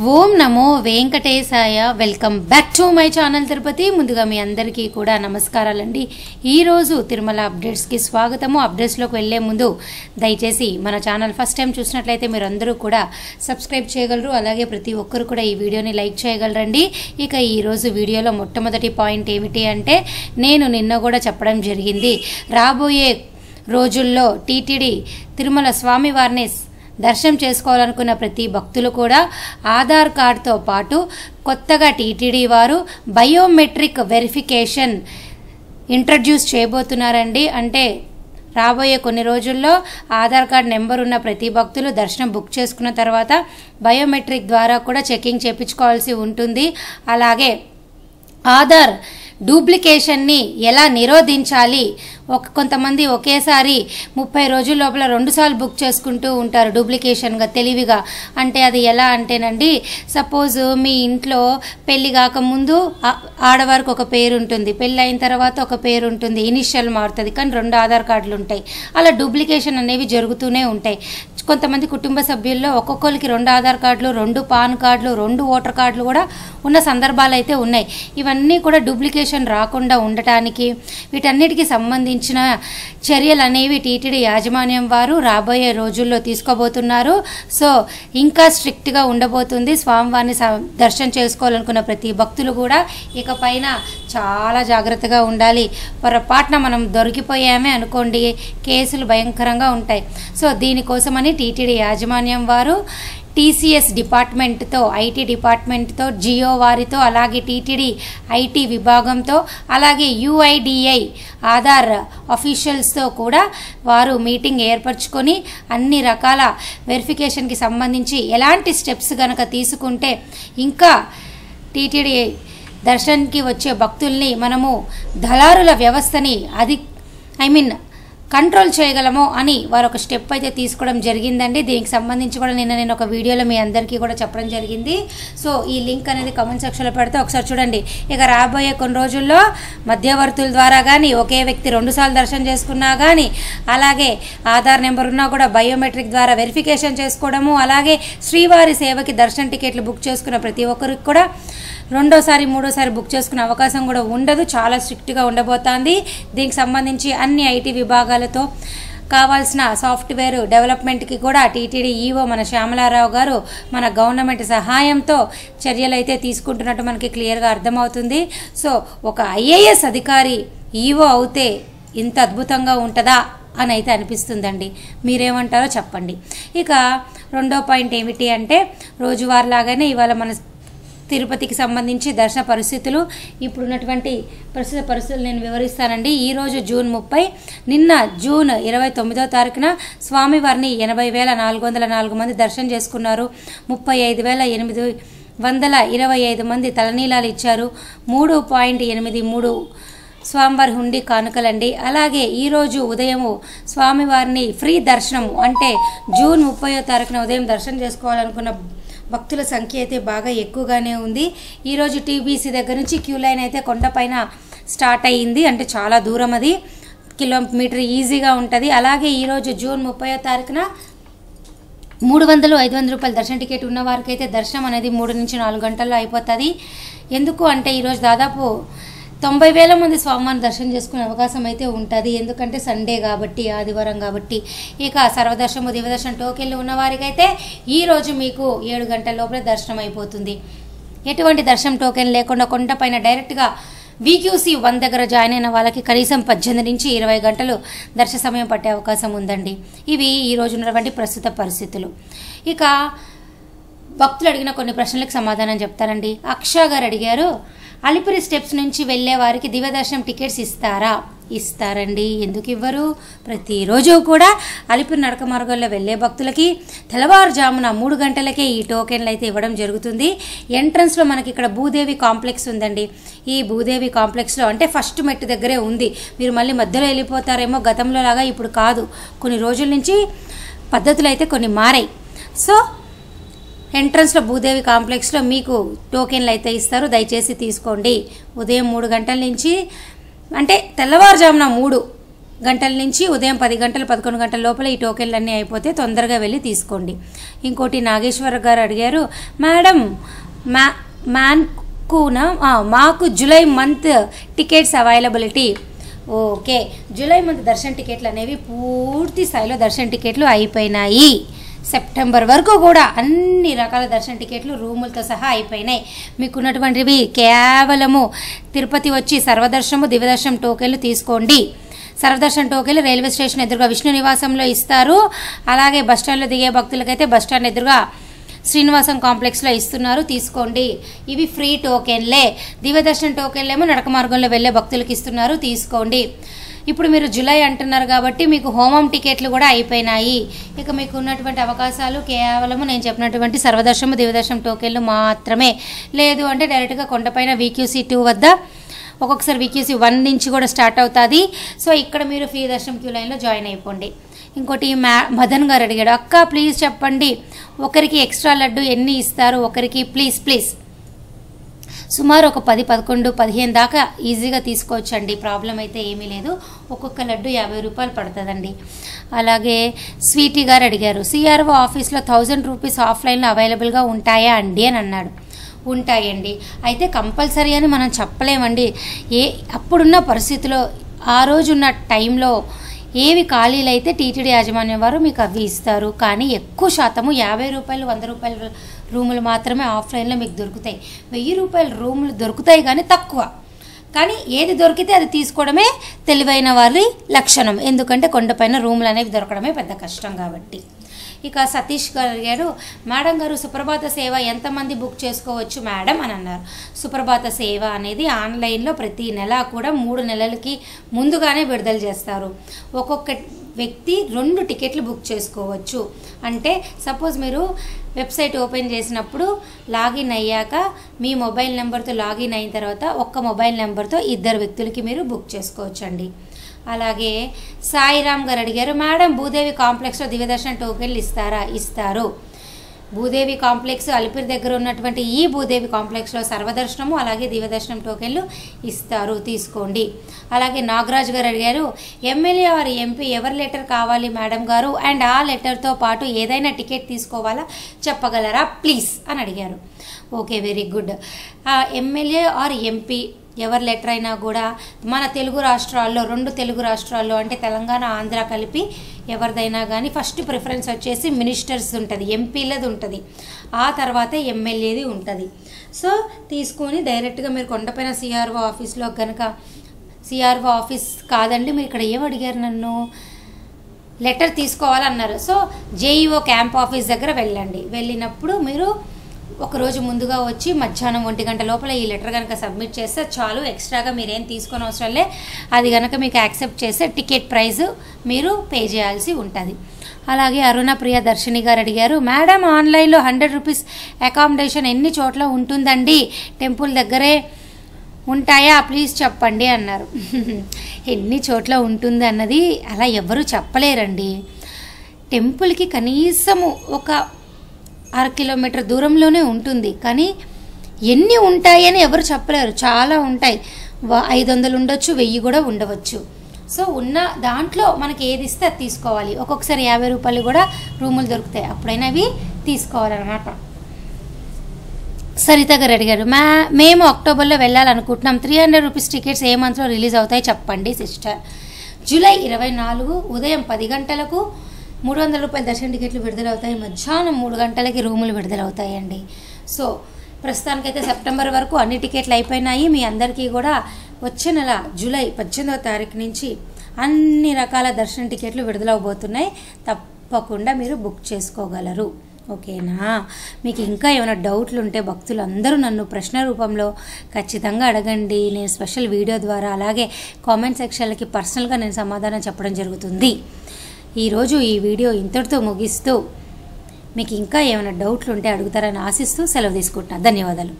Om Namo Venkatesaya. Welcome back to my channel Tirupati. ముందుగా మీ అందరికీ కూడా నమస్కారాలండి. ఈరోజు తిరుమల అప్డేట్స్కి స్వాగతము. అప్డేట్స్లోకి వెళ్లే ముందు దయచేసి మన ఛానల్ ఫస్ట్ టైం చూసినట్లయితే మీరు అందరూ కూడా సబ్స్క్రైబ్ చేయగలరు. అలాగే ప్రతి ఒక్కరు కూడా ఈ వీడియోని లైక్ చేయగలరండి. ఇక ఈరోజు వీడియోలో మొట్టమొదటి పాయింట్ ఏమిటి అంటే, నేను నిన్న కూడా చెప్పడం జరిగింది, రాబోయే రోజుల్లో టీటీడీ తిరుమల స్వామివారిని దర్శనం చేసుకోవాలనుకున్న ప్రతి భక్తులు కూడా ఆధార్ కార్డుతో పాటు కొత్తగా టీటీడీ వారు బయోమెట్రిక్ వెరిఫికేషన్ ఇంట్రడ్యూస్ చేయబోతున్నారండి. అంటే రాబోయే కొన్ని రోజుల్లో ఆధార్ కార్డ్ నెంబర్ ఉన్న ప్రతి భక్తులు దర్శనం బుక్ చేసుకున్న తర్వాత బయోమెట్రిక్ ద్వారా కూడా చెకింగ్ చేయించుకోవాల్సి ఉంటుంది. అలాగే ఆధార్ డూప్లికేషన్ని ఎలా నిరోధించాలి, కొంతమంది ఒకేసారి 30 రోజుల లోపల 2 సార్లు బుక్ చేసుకుంటూ ఉంటారు డూప్లికేషన్గా, తెలివిగా. అంటే అది ఎలా అంటేనండి, సపోజ్ మీ ఇంట్లో పెళ్లి కాకముందు ఆడవారికి ఒక పేరు ఉంటుంది, పెళ్ళి అయిన తర్వాత ఒక పేరు ఉంటుంది, ఇనిషియల్ మారుతుంది, కానీ 2 ఆధార్ కార్డులు ఉంటాయి. అలా డూప్లికేషన్ అనేవి జరుగుతూనే ఉంటాయి. కొంతమంది కుటుంబ సభ్యుల్లో ఒక్కొక్కరికి 2 ఆధార్ కార్డులు, 2 పాన్ కార్డులు, 2 ఓటర్ కార్డులు కూడా ఉన్న సందర్భాలు అయితే ఉన్నాయి. ఇవన్నీ కూడా డూప్లికేషన్ రాకుండా ఉండటానికి వీటన్నిటికీ సంబంధించిన చర్యలు అనేవి టీటీడీ యాజమాన్యం వారు రాబోయే రోజుల్లో తీసుకోబోతున్నారు. సో ఇంకా స్ట్రిక్ట్గా ఉండబోతుంది. స్వామివారిని దర్శనం చేసుకోవాలనుకున్న ప్రతి భక్తులు కూడా ఇక పైన చాలా జాగ్రత్తగా ఉండాలి. పొరపాటున మనం దొరికిపోయామే అనుకోండి, కేసులు భయంకరంగా ఉంటాయి. సో దీనికోసమని టీటీడీ యాజమాన్యం వారు టీసీఎస్ డిపార్ట్మెంట్తో, ఐటీ డిపార్ట్మెంట్తో, జియో వారితో, అలాగే టీటీడీ ఐటీ విభాగంతో, అలాగే యుఐడిఐ ఆధార్ అఫీషియల్స్తో కూడా వారు మీటింగ్ ఏర్పరచుకొని అన్ని రకాల వెరిఫికేషన్కి సంబంధించి ఎలాంటి స్టెప్స్ కనుక తీసుకుంటే ఇంకా టీటీడీ దర్శనానికి వచ్చే భక్తుల్ని మనము దళారుల వ్యవస్థని కంట్రోల్ చేయగలము అని వారు ఒక స్టెప్ అయితే తీసుకోవడం జరిగిందండి. దీనికి సంబంధించి కూడా నేను ఒక వీడియోలో మీ అందరికీ కూడా చెప్పడం జరిగింది. సో ఈ లింక్ అనేది కామెంట్ సెక్షన్లో పెడితే ఒకసారి చూడండి. ఇక రాబోయే కొన్ని రోజుల్లో మధ్యవర్తుల ద్వారా కానీ, ఒకే వ్యక్తి 2 సార్లు దర్శనం చేసుకున్నా కానీ, అలాగే ఆధార్ నెంబర్ ఉన్నా కూడా బయోమెట్రిక్ ద్వారా వెరిఫికేషన్ చేసుకోవడము, అలాగే శ్రీవారి సేవకి దర్శన టికెట్లు బుక్ చేసుకున్న ప్రతి ఒక్కరికి కూడా 2సారి 3సారి బుక్ చేసుకునే అవకాశం కూడా ఉండదు. చాలా స్ట్రిక్ట్గా ఉండబోతోంది. దీనికి సంబంధించి అన్ని ఐటీ విభాగాలతో కావాల్సిన సాఫ్ట్వేర్ డెవలప్మెంట్కి కూడా టీటీడీ ఈవో మన శ్యామలారావు గారు మన గవర్నమెంట్ సహాయంతో చర్యలు అయితే తీసుకుంటున్నట్టు మనకి క్లియర్గా అర్థమవుతుంది. సో ఒక ఐఏఎస్ అధికారి ఈవో అవుతే ఇంత అద్భుతంగా ఉంటుందా అని అయితే అనిపిస్తుందండి. మీరేమంటారో చెప్పండి. ఇక రెండో పాయింట్ ఏమిటి అంటే, రోజువారీలాగానే ఇవాళ మన తిరుపతికి సంబంధించి దర్శన పరిస్థితులు, ఇప్పుడున్నటువంటి ప్రస్తుత పరిస్థితులు నేను వివరిస్తానండి. ఈరోజు జూన్ 30, నిన్న జూన్ 29వ తారీఖున స్వామివారిని 80,404 మంది దర్శనం చేసుకున్నారు. 35,825 మంది తలనీలాలు ఇచ్చారు. 3.83 స్వామివారి హుండీ కానుకలండి. అలాగే ఈరోజు ఉదయము స్వామివారిని ఫ్రీ దర్శనము, అంటే జూన్ 30వ తారీఖున ఉదయం దర్శనం చేసుకోవాలనుకున్న భక్తుల సంఖ్య అయితే బాగా ఎక్కువగానే ఉంది. ఈరోజు టీబీసీ దగ్గర నుంచి క్యూ లైన్ అయితే కొండపైన స్టార్ట్ అయ్యింది. అంటే చాలా దూరం, అది కిలోమీటర్ ఈజీగా ఉంటుంది. అలాగే ఈరోజు జూన్ 30వ తారీఖున 300-500 రూపాయల దర్శన టికెట్ ఉన్న వారికి అయితే దర్శనం అనేది 3 నుంచి 4 గంటల్లో అయిపోతుంది. ఎందుకు అంటే ఈరోజు దాదాపు 90,000 మంది స్వామివారిని దర్శనం చేసుకునే అవకాశం అయితే ఉంటుంది. ఎందుకంటే సండే కాబట్టి, ఆదివారం కాబట్టి. ఇక సర్వదర్శనము, దివ్యదర్శనం టోకెన్లు ఉన్న వారికైతే ఈరోజు మీకు 7 గంటల లోపల దర్శనం అయిపోతుంది. ఎటువంటి దర్శనం టోకెన్ లేకుండా కొండపైన డైరెక్ట్గా వీక్యూసీ 1 దగ్గర జాయిన్ అయిన వాళ్ళకి కనీసం 18 నుంచి 20 గంటలు దర్శన సమయం పట్టే అవకాశం ఉందండి. ఇవి ఈరోజు ఉన్నటువంటి ప్రస్తుత పరిస్థితులు. ఇక భక్తులు అడిగిన కొన్ని ప్రశ్నలకు సమాధానం చెప్తానండి. అక్షా గారు అడిగారు, అలిపిరి స్టెప్స్ నుంచి వెళ్ళే వారికి దివ్య దర్శనం టికెట్స్ ఇస్తారా? ఇస్తారండి. ఎందుకు ఇవ్వరు? ప్రతిరోజు కూడా అలిపిరి నడక మార్గంలో వెళ్ళే భక్తులకి తెల్లవారుజామున 3 గంటలకే ఈ టోకెన్లు అయితే ఇవ్వడం జరుగుతుంది. ఎంట్రన్స్లో మనకి ఇక్కడ భూదేవి కాంప్లెక్స్ ఉందండి. ఈ భూదేవి కాంప్లెక్స్లో అంటే ఫస్ట్ మెట్టు దగ్గరే ఉంది. మీరు మళ్ళీ మధ్యలో వెళ్ళిపోతారేమో, గతంలో లాగా ఇప్పుడు కాదు. కొన్ని రోజుల నుంచి పద్ధతులు అయితే కొన్ని మారాయి. సో ఎంట్రన్స్లో భూదేవి కాంప్లెక్స్లో మీకు టోకెన్లు అయితే ఇస్తారు. దయచేసి తీసుకోండి. ఉదయం 3 గంటల నుంచి, అంటే తెల్లవారుజామున 3 గంటల నుంచి ఉదయం 10 గంటలు 11 గంటల లోపల ఈ టోకెన్లన్నీ అయిపోతే తొందరగా వెళ్ళి తీసుకోండి. ఇంకోటి నాగేశ్వర గారు అడిగారు, మేడం మాకు July month tickets availability. Okay, July month Darshan టికెట్లు అనేవి పూర్తి స్థాయిలో దర్శన్ టికెట్లు అయిపోయినాయి. సెప్టెంబర్ వరకు కూడా అన్ని రకాల దర్శన టికెట్లు రూములతో సహా అయిపోయినాయి. మీకున్నటువంటివి కేవలము తిరుపతి వచ్చి సర్వదర్శనము దివ్యదర్శనం టోకెన్లు తీసుకోండి. సర్వదర్శనం టోకెన్లు రైల్వే స్టేషన్ ఎదురుగా విష్ణు నివాసంలో ఇస్తారు. అలాగే బస్టాండ్లో దిగే భక్తులకైతే బస్టాండ్ ఎదురుగా శ్రీనివాసం కాంప్లెక్స్లో ఇస్తున్నారు, తీసుకోండి. ఇవి ఫ్రీ టోకెన్లే. దివ్యదర్శనం టోకెన్లేమో నడక మార్గంలో వెళ్ళే భక్తులకు ఇస్తున్నారు, తీసుకోండి. ఇప్పుడు మీరు జూలై అంటున్నారు కాబట్టి మీకు హోమం టికెట్లు కూడా అయిపోయినాయి. ఇక మీకు ఉన్నటువంటి అవకాశాలు కేవలము నేను చెప్పినటువంటి సర్వదర్శనము దివ్యదర్శనం టోకెన్లు మాత్రమే. లేదు అంటే డైరెక్ట్గా కొండపైన VQC 2 వద్ద, ఒక్కొక్కసారి VQC 1 నుంచి కూడా స్టార్ట్ అవుతుంది. సో ఇక్కడ మీరు ఫ్రీ దర్శనం క్యూ లైన్లో జాయిన్ అయిపోండి. ఇంకోటి మదన్ గారు అడిగాడు, అక్క ప్లీజ్ చెప్పండి ఒకరికి ఎక్స్ట్రా లడ్డు ఎన్ని ఇస్తారు ఒకరికి, ప్లీజ్. సుమారు ఒక 10, 11, 15 దాకా ఈజీగా తీసుకోవచ్చండి, ప్రాబ్లం అయితే ఏమీ లేదు. ఒక్కొక్క లడ్డు 50 రూపాయలు పడుతుందండి. అలాగే స్వీటీ గారు అడిగారు, CRO ఆఫీస్లో 1000 రూపీస్ ఆఫ్లైన్లో అవైలబుల్గా ఉంటాయా అండి అని అన్నాడు. ఉంటాయండి, అయితే కంపల్సరీ అని మనం చెప్పలేమండి. అప్పుడున్న పరిస్థితిలో ఆ రోజున్న టైంలో ఏవి ఖాళీలు అయితే టీటీడీ యాజమాన్యం వారు మీకు అవి ఇస్తారు. కానీ ఎక్కువ శాతము 50 రూపాయలు 100 రూపాయల రూములు మాత్రమే ఆఫ్లైన్లో మీకు దొరుకుతాయి. 1000 రూపాయల రూములు దొరుకుతాయి కానీ తక్కువ. కానీ ఏది దొరికితే అది తీసుకోవడమే తెలివైన వారి లక్షణం. ఎందుకంటే కొండపైన రూములు అనేవి దొరకడమే పెద్ద కష్టం కాబట్టి. ఇక సతీష్ గారు, మేడం గారు సుప్రభాత సేవ ఎంతమంది బుక్ చేసుకోవచ్చు మేడం అని అన్నారు. సుప్రభాత సేవ అనేది ఆన్లైన్లో ప్రతి నెల కూడా 3 నెలలకి ముందుగానే విడుదల చేస్తారు. ఒక్కొక్క వ్యక్తి 2 టికెట్లు బుక్ చేసుకోవచ్చు. అంటే సపోజ్ మీరు వెబ్సైట్ ఓపెన్ చేసినప్పుడు లాగిన్ అయ్యాక మీ మొబైల్ నెంబర్తో లాగిన్ అయిన తర్వాత ఒక్క మొబైల్ నెంబర్తో 2 వ్యక్తులకి మీరు బుక్ చేసుకోవచ్చండి. అలాగే సాయిరామ్ గారు అడిగారు, మేడం భూదేవి కాంప్లెక్స్లో దివ్యదర్శనం టోకెన్లు ఇస్తారా? ఇస్తారు. భూదేవి కాంప్లెక్స్ అలిపిరి దగ్గర ఉన్నటువంటి ఈ భూదేవి కాంప్లెక్స్లో సర్వదర్శనము అలాగే దివ్యదర్శనం టోకెన్లు ఇస్తారు, తీసుకోండి. అలాగే నాగరాజ్ గారు అడిగారు, ఎమ్మెల్యే ఆర్ ఎంపీ ఎవరి లెటర్ కావాలి మేడం గారు, అండ్ ఆ లెటర్తో పాటు ఏదైనా టికెట్ తీసుకోవాలా చెప్పగలరా ప్లీజ్ అని అడిగారు. Okay, very good. MLA or MP ఎవరి లెటర్ అయినా కూడా మన తెలుగు రాష్ట్రాల్లో 2 తెలుగు రాష్ట్రాల్లో అంటే తెలంగాణ ఆంధ్ర కలిపి ఎవరిదైనా కానీ ఫస్ట్ ప్రిఫరెన్స్ వచ్చేసి మినిస్టర్స్ ఉంటుంది, ఎంపీలది ఉంటుంది, ఆ తర్వాతే ఎమ్మెల్యేది ఉంటుంది. సో తీసుకొని డైరెక్ట్గా మీరు కొండపైన CRO ఆఫీస్లో కనుక, CRO ఆఫీస్ కాదండి మీరు ఇక్కడ ఏం అడిగారు నన్ను, లెటర్ తీసుకోవాలన్నారు. సో JEO క్యాంప్ ఆఫీస్ దగ్గర వెళ్ళండి. వెళ్ళినప్పుడు మీరు ఒకరోజు ముందుగా వచ్చి మధ్యాహ్నం 1 గంట లోపల ఈ లెటర్ కనుక సబ్మిట్ చేస్తే చాలు. ఎక్స్ట్రాగా మీరేం తీసుకొని అవసరం లే. అది కనుక మీకు యాక్సెప్ట్ చేస్తే టికెట్ ప్రైస్ మీరు పే చేయాల్సి ఉంటుంది. అలాగే అరుణ ప్రియ దర్శిని గారు అడిగారు, మేడం ఆన్లైన్లో 100 రూపీస్ అకామిడేషన్ ఎన్ని చోట్ల ఉంటుందండి, టెంపుల్ దగ్గరే ఉంటాయా ప్లీజ్ చెప్పండి అన్నారు. ఎన్ని చోట్ల ఉంటుంది అన్నది అలా ఎవరు చెప్పలేరండి. టెంపుల్కి కనీసము ఒక 1/2 కిలోమీటర్ దూరంలోనే ఉంటుంది, కానీ ఎన్ని ఉంటాయని ఎవరు చెప్పలేరు. చాలా ఉంటాయి, 500 ఉండొచ్చు, 1000 కూడా ఉండవచ్చు. సో ఉన్న దాంట్లో మనకి ఏది ఇస్తే అది తీసుకోవాలి. ఒక్కొక్కసారి 50 రూపాయలు కూడా రూములు దొరుకుతాయి, అప్పుడైనా అవి తీసుకోవాలన్నమాట. సరిత గారు అడిగారు, మేము అక్టోబర్లో వెళ్ళాలనుకుంటున్నాం, 300 రూపీస్ టికెట్స్ ఏ మంత్లో రిలీజ్ అవుతాయి చెప్పండి సిస్టర్. జూలై 24 ఉదయం 10 గంటలకు 300 రూపాయల దర్శన టికెట్లు విడుదలవుతాయి. మధ్యాహ్నం 3 గంటలకి రూములు విడుదలవుతాయండి. సో ప్రస్తుతానికైతే సెప్టెంబర్ వరకు అన్ని టికెట్లు అయిపోయినాయి. మీ అందరికీ కూడా వచ్చే నెల జూలై 18వ తారీఖు నుంచి అన్ని రకాల దర్శన టికెట్లు విడుదలవబోతున్నాయి. తప్పకుండా మీరు బుక్ చేసుకోగలరు. ఓకేనా? మీకు ఇంకా ఏమైనా డౌట్లు ఉంటే భక్తులు అందరూ నన్ను ప్రశ్న రూపంలో ఖచ్చితంగా అడగండి. నేను స్పెషల్ వీడియో ద్వారా అలాగే కామెంట్ సెక్షన్లకి పర్సనల్గా నేను సమాధానం చెప్పడం జరుగుతుంది. ఈరోజు ఈ వీడియో ఇంతటితో ముగిస్తూ మీకు ఇంకా ఏమైనా డౌట్లు ఉంటే అడుగుతారని ఆశిస్తూ సెలవు తీసుకుంటున్నాను. ధన్యవాదాలు.